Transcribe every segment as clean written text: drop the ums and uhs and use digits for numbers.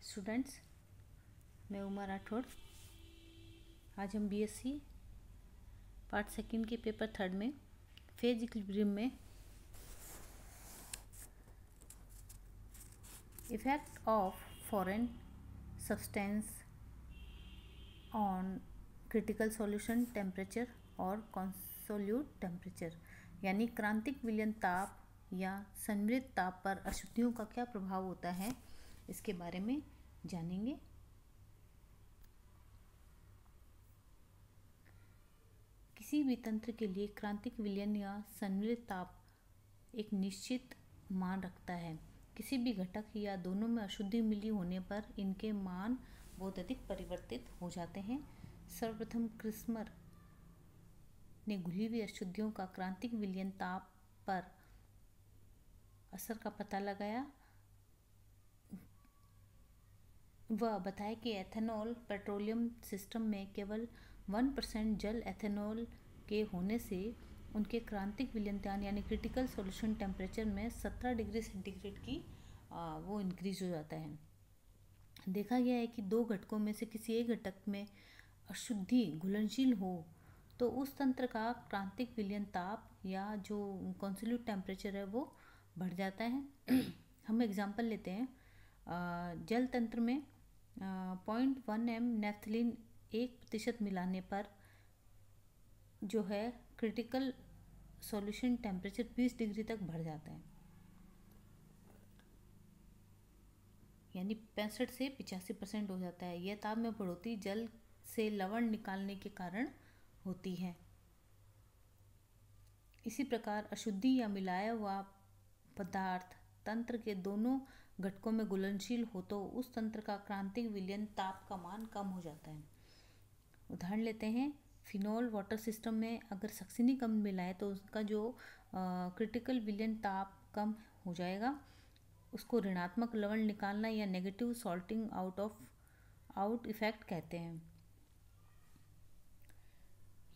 Students, मैं उमा राठौड़। आज हम बीएससी पार्ट सेकंड के पेपर थर्ड में फेज इक्विलिब्रियम में effect of foreign substance on critical solution temperature और कॉन्सोल्यूट टेम्परेचर यानी क्रांतिक विलयन ताप या संमृत ताप पर अशुद्धियों का क्या प्रभाव होता है, इसके बारे में जानेंगे। किसी भी तंत्र के लिए क्रांतिक विलयन या संमृत ताप एक निश्चित मान रखता है। किसी भी घटक या दोनों में अशुद्धि मिली होने पर इनके मान बहुत अधिक परिवर्तित हो जाते हैं। सर्वप्रथम क्रिस्मर ने घुली हुई अशुद्धियों का क्रांतिक विलयन ताप पर असर का पता लगाया। वह बताया कि एथेनॉल पेट्रोलियम सिस्टम में केवल 1% जल एथेनॉल के होने से उनके क्रांतिक विलयन यानी क्रिटिकल सॉल्यूशन टेम्परेचर में 17 डिग्री सेंटीग्रेड की वो इंक्रीज हो जाता है। देखा गया है कि दो घटकों में से किसी एक घटक में अशुद्धि घुलनशील हो तो उस तंत्र का क्रांतिक विलयन ताप या जो कॉन्सोल्यूट टेम्परेचर है वो बढ़ जाता है। हम एग्जांपल लेते हैं। जल तंत्र में 0.1 m नेफ्थलीन 1% मिलाने पर जो है क्रिटिकल सॉल्यूशन टेम्परेचर 20 डिग्री तक बढ़ जाता है, यानी 65 से 85% हो जाता है। यह ताप में बढ़ोतरी जल से लवण निकालने के कारण होती है। इसी प्रकार अशुद्धि या मिलाया हुआ पदार्थ तंत्र के दोनों घटकों में घुलनशील हो तो उस तंत्र का क्रांतिक विलयन ताप का मान कम हो जाता है। उदाहरण लेते हैं, फिनॉल वाटर सिस्टम में अगर सक्सिनी कम मिलाए तो उसका जो क्रिटिकल विलयन ताप कम हो जाएगा। उसको ऋणात्मक लवण निकालना या नेगेटिव सॉल्टिंग आउट इफेक्ट कहते हैं।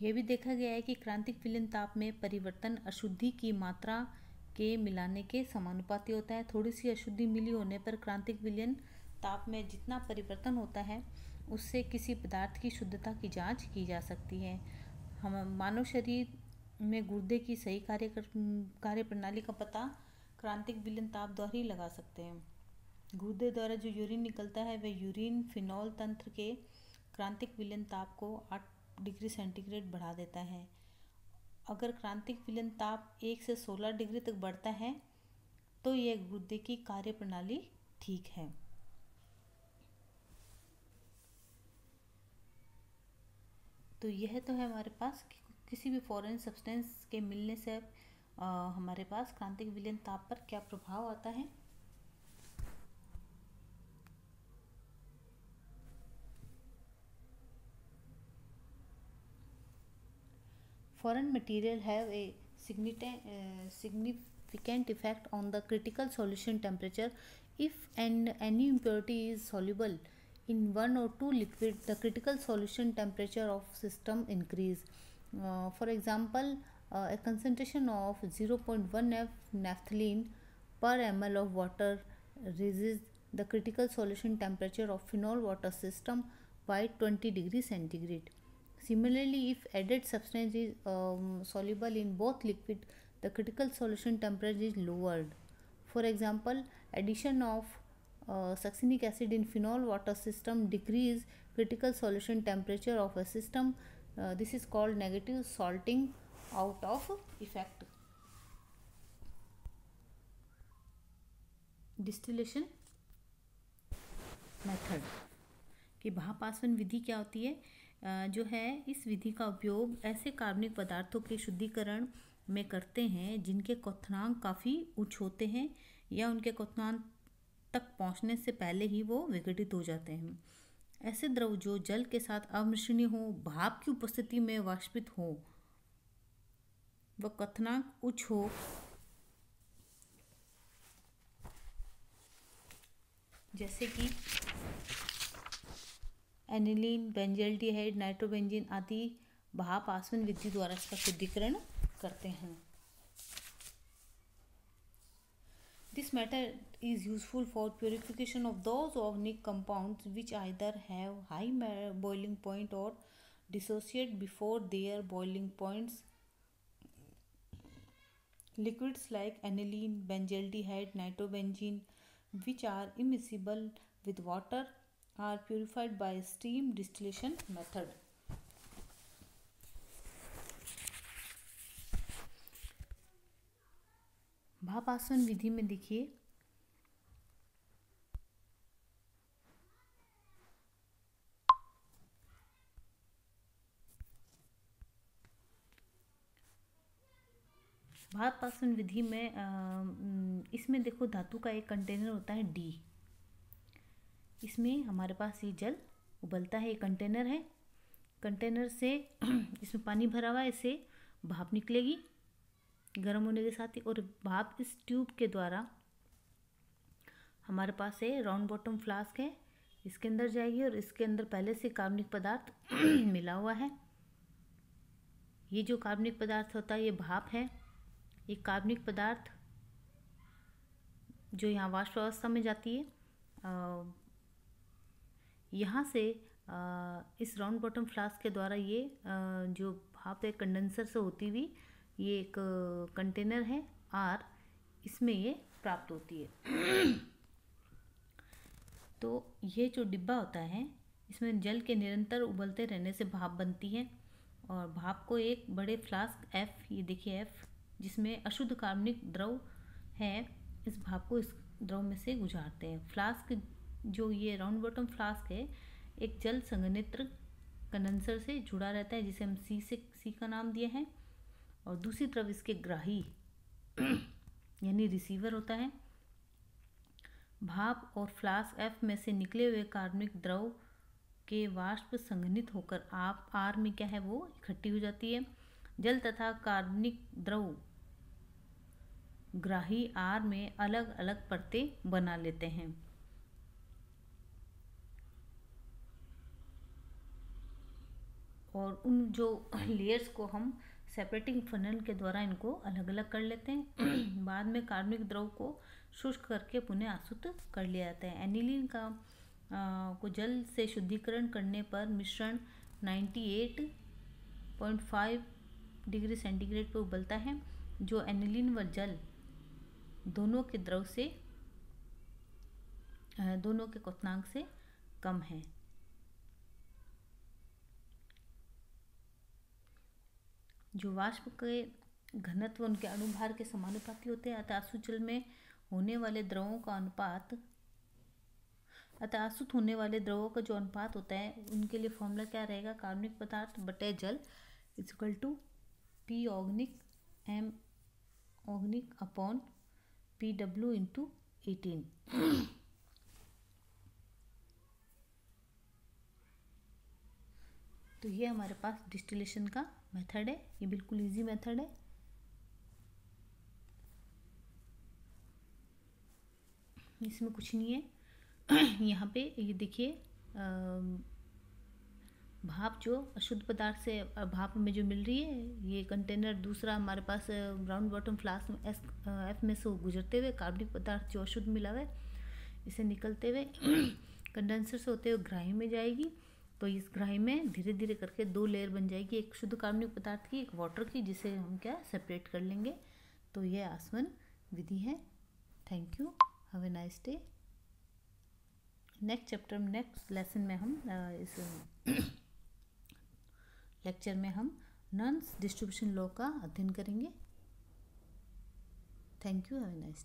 यह भी देखा गया है कि क्रांतिक विलयन ताप में परिवर्तन अशुद्धि की मात्रा के मिलाने के समानुपाती होता है। थोड़ी सी अशुद्धि मिली होने पर क्रांतिक विलयन ताप में जितना परिवर्तन होता है उससे किसी पदार्थ की शुद्धता की जांच की जा सकती है। हम मानव शरीर में गुर्दे की सही कार्य प्रणाली का पता क्रांतिक विलयन ताप द्वारा ही लगा सकते हैं। गुर्दे द्वारा जो यूरिन निकलता है वह यूरिन फिनॉल तंत्र के क्रांतिक विलयन ताप को 8 डिग्री सेंटीग्रेड बढ़ा देता है। अगर क्रांतिक विलयन ताप 1 से 16 डिग्री तक बढ़ता है तो यह गुर्दे की कार्य प्रणाली ठीक है। तो यह तो है हमारे पास किसी भी फॉरेन सब्सटेंस के मिलने से हमारे पास क्रांतिक विलयन ताप पर क्या प्रभाव आता है। Foreign material have a significant effect on the critical solution temperature. If any impurity is soluble in one or two liquid, the critical solution temperature of system increase. For example, a concentration of 0.1 f naphthalene per ml of water raises the critical solution temperature of phenol water system by 20 degrees centigrade. Similarly, if added substance is soluble in both liquid, the critical solution temperature is lowered. For example, addition of succinic acid in phenol water system decrease critical solution temperature of a system. This is called negative salting out of effect. Distillation method कि भाप आसवन विधि क्या होती है, जो है इस विधि का उपयोग ऐसे कार्बनिक पदार्थों के शुद्धिकरण में करते हैं जिनके क्वथनांक काफ़ी उच्च होते हैं या उनके क्वथनांक तक पहुंचने से पहले ही वो विघटित हो जाते हैं। ऐसे द्रव जो जल के साथ अमिश्रणीय हो, भाप की उपस्थिति में वाष्पित हो, व क्वथनांक उच्च हो, जैसे कि एनिलीन, बेंजल्डिहाइड, नाइट्रोबेंजीन आदि भाप आसवन विधि द्वारा इसका शुद्धिकरण करते हैं। This This method is useful for purification of those organic compounds which either have high boiling point or dissociate before their boiling points. Liquids like aniline, benzaldehyde, nitrobenzene, which are immiscible with water, are purified by steam distillation method. भाप आसवन विधि में देखिए भाप आसवन विधि में इसमें देखो धातु का एक कंटेनर होता है डी। इसमें हमारे पास ये जल उबलता है, ये कंटेनर है, कंटेनर से इसमें पानी भरा हुआ है, इससे भाप निकलेगी गर्म होने के साथ ही, और भाप इस ट्यूब के द्वारा हमारे पास है राउंड बॉटम फ्लास्क है, इसके अंदर जाएगी और इसके अंदर पहले से कार्बनिक पदार्थ मिला हुआ है। ये जो कार्बनिक पदार्थ होता है ये भाप है। ये कार्बनिक पदार्थ जो यहाँ वाष्प अवस्था में जाती है, यहाँ से इस राउंड बॉटम फ्लास्क के द्वारा ये जो भाप है कंडेंसर से होती हुई ये एक कंटेनर है और इसमें ये प्राप्त होती है। तो ये जो डिब्बा होता है इसमें जल के निरंतर उबलते रहने से भाप बनती है और भाप को एक बड़े फ्लास्क एफ, ये देखिए एफ, जिसमें अशुद्ध कार्बनिक द्रव है, इस भाप को इस द्रव में से गुजारते हैं। फ्लास्क जो ये राउंड बॉटम फ्लास्क है एक जल संघनित्र कंडेंसर से जुड़ा रहता है जिसे हम सी का नाम दिया है, और दूसरी तरफ इसके ग्राही यानी रिसीवर होता है। भाप और फ्लास्क एफ में से निकले हुए कार्बनिक द्रव के वाष्प संघनित होकर आप आर में क्या है वो इकट्ठी हो जाती है। जल तथा कार्बनिक द्रव ग्राही आर में अलग अलग परतें बना लेते हैं। और उन जो लेयर्स को हम सेपरेटिंग फनल के द्वारा इनको अलग अलग कर लेते हैं। बाद में कार्बनिक द्रव को शुष्क करके पुनः आसुत कर लिया जाता है। एनिलीन का को जल से शुद्धिकरण करने पर मिश्रण 98.5 डिग्री सेंटीग्रेड पर उबलता है, जो एनिलीन व जल दोनों के द्रव से दोनों के क्वथनांक से कम है। जो वाष्प के घनत्व उनके अणुभार के समानुपाती होते हैं, अतः आसुत जल में होने वाले द्रवों का अनुपात, अतः आसुत होने वाले द्रवों का जो अनुपात होता है उनके लिए फॉर्मूला क्या रहेगा, कार्बनिक पदार्थ बटे जल equal to p organic m organic upon p डब्ल्यू इंटू 18। तो ये हमारे पास डिस्टिलेशन का मेथड है, ये बिल्कुल इजी मेथड है। इसमें कुछ नहीं है। यहाँ पे ये देखिए भाप जो अशुद्ध पदार्थ से भाप में जो मिल रही है, ये कंटेनर दूसरा हमारे पास राउंड बॉटम फ्लास्क में एफ में से गुजरते हुए कार्बनिक पदार्थ जो अशुद्ध मिला हुआ है इसे निकलते हुए कंडेंसर से होते हुए ग्राही में जाएगी। तो इस ग्राही में धीरे धीरे करके दो लेयर बन जाएगी, एक शुद्ध कार्बनिक पदार्थ की, एक वाटर की, जिसे हम क्या सेपरेट कर लेंगे। तो ये आसवन विधि है। Thank you, have a nice day. Next chapter में नेक्स्ट लेसन में हम इस लेक्चर में हम नॉन डिस्ट्रीब्यूशन लॉ का अध्ययन करेंगे। Thank you, have a nice day.